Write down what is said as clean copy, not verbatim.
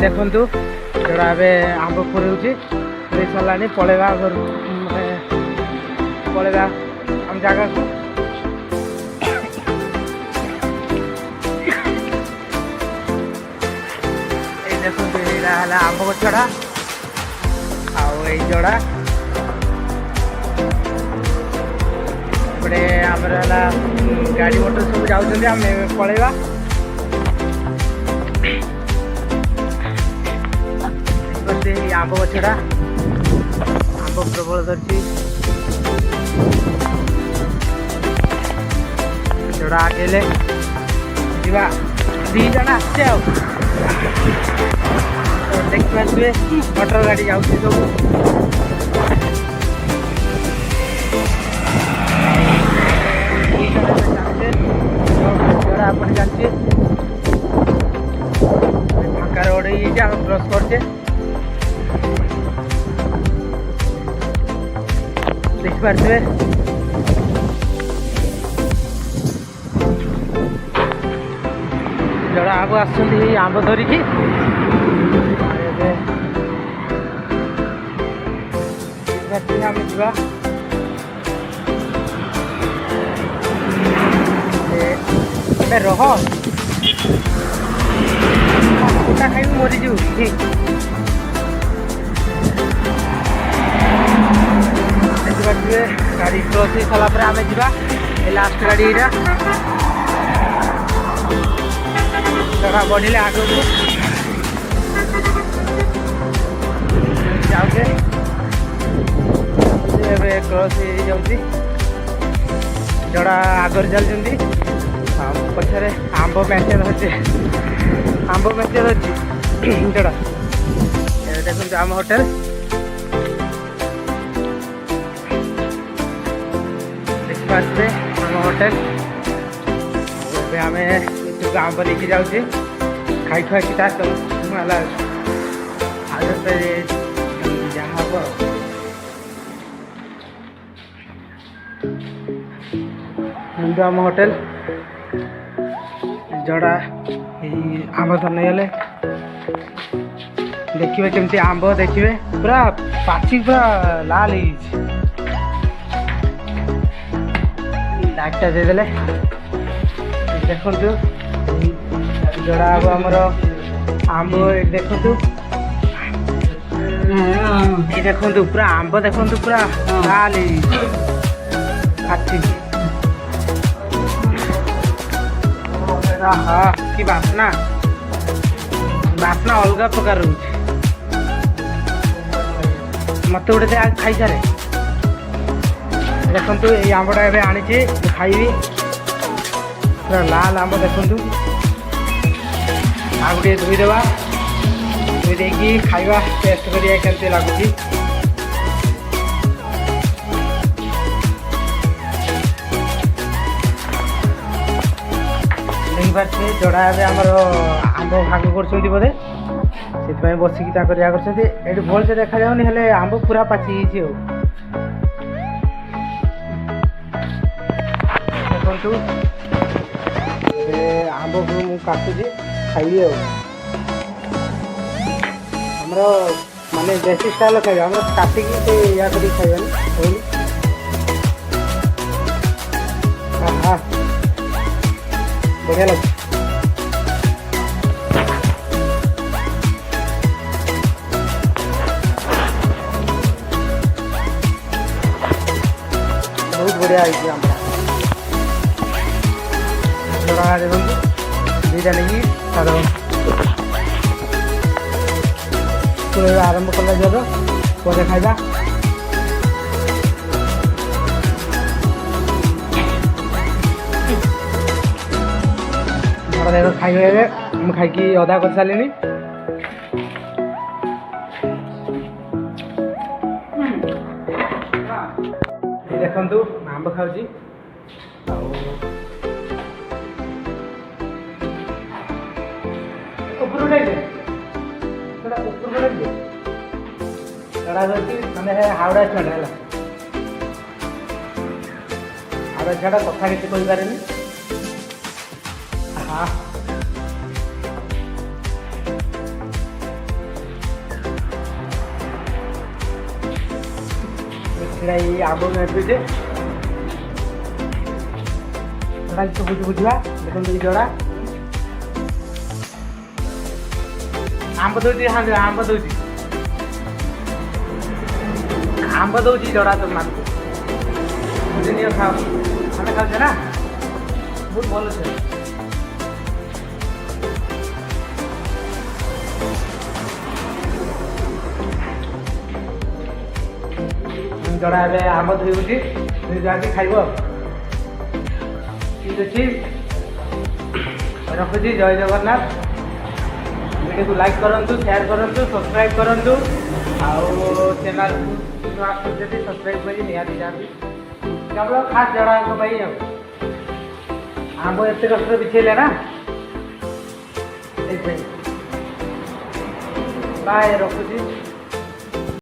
ଦେଖନ୍ତୁ ଯୋଉଟା ଏବେ ଆମ୍ବ ପୁରଉଛି ପୁରେଇ ସାରିଲାଣି ପଳେଇବା ପଳେଇବା ଆମ ଜାଗାକୁ। ଏଇ ଦେଖନ୍ତୁ ଏଇଟା ହେଲା ଆମ୍ବ ଗଛଟା ଆଉ ଏଇ ଯୋଡ଼ା ଏପଟେ ଆମର ହେଲା ଗାଡ଼ି ମଟର ସବୁ ଯାଉଛନ୍ତି ଆମେ ପଳେଇବା। ଆମ୍ବ ଗଛଟା ଆମ୍ବ ପ୍ରବଳ ଧରିଛି ଯୋଡ଼ା ଆଗେଇଲେ ଯିବା ଦି ଜଣ ଆସିছে ଆଉ ଦେଖିପାରୁଥିବେ ମଟର ଗାଡ଼ି ଯାଉଛି ସବୁ। जोड़ा अपन जाचे फाँका रोड ये क्रॉस करचे देख पारे जोड़ा आगो आंब धरिकी आम जा रह कुटा खाई मरीजु देखिए गाड़ी क्रॉस हो सारापर आम जा लास्ट गाड़ी यहाँ बढ़िले आग को जाऊे क्रॉस हो जाऊँगी जड़ा आगर चलती पछरे आंब मेचे धरचे आंब मेचे धरची जोड़ा देखते आम होटेल देखिए आम होटेल आम आंब लेके जाऊे खाई खुआ कि जहाँ हम आम होटेल जोड़ा आंब तो नहीं गले देखिए केमती आंब देखिए पूरा पाची पूरा लाल लाइटा देदेले देखु जोड़ा आब आमर आंब देखु देखु पूरा आंब देखु पूरा लाल पाची हाँ कि बासना बासना अलग प्रकार रोचे मत गोटे खाई सारे देखु ये आंबटा ए आनी खाइबी पूरा लाल आंब देखु आ गए धोईदेवा धोई देकी खाइबा टेस्ट करिया केमती लगुच देखिए जोड़ा आमर आंब भाग कर बोधे से बसिकी ये भल से देखा जाऊनी हेले आंब पूरा पाची देखु आंब को मुझे काटुची खाइबी आमर माने देसी स्टाइल खाइबे आम काटिकी से या कर खाइबानी हाँ बढ़िया लगे बहुत बढ़िया है देखो दुईटा नहीं आरंभ कला जब पर खाइबा देखो खाइबे मुझे खाई अदा कर सारे देखु आंब खाऊँ मैंने हावड़ा छुआ है हावड़ा छुआ कथा किसी कही पारे हाँ ଏଇଟା ଏଇ ଆମ୍ବ ନେବେ ସବୁ ବୁଝିବା ଦେଖନ୍ତୁ ଏଇ ଜଡ଼ା ଆମ୍ବ ଦଉଛି ଆମ୍ବ ଦଉଛି ଜଡ଼ା ତ ମାକୁ ବୁଝିନିଅ ଖାଅ ଆମେ ଖାଉଛେ ନା ବହୁତ ଭଲ ଅଛି ଜଡ଼ା ଏବେ ଆମ୍ବ ଧୋଇବୁଛି ଧୋଇକି ଖାଇବ ଠିକ୍ ଅଛି ରଖୁଛି ଜୟ ଜଗନ୍ନାଥ वीडियो को लाइक करूँ शेयर करूँ सब्सक्राइब करूँ आउ चैनल सब्सक्राइब कर निहाती जाती केवल खास जड़ा आंब एत कष्ट बिछेले ना बाय रखुची।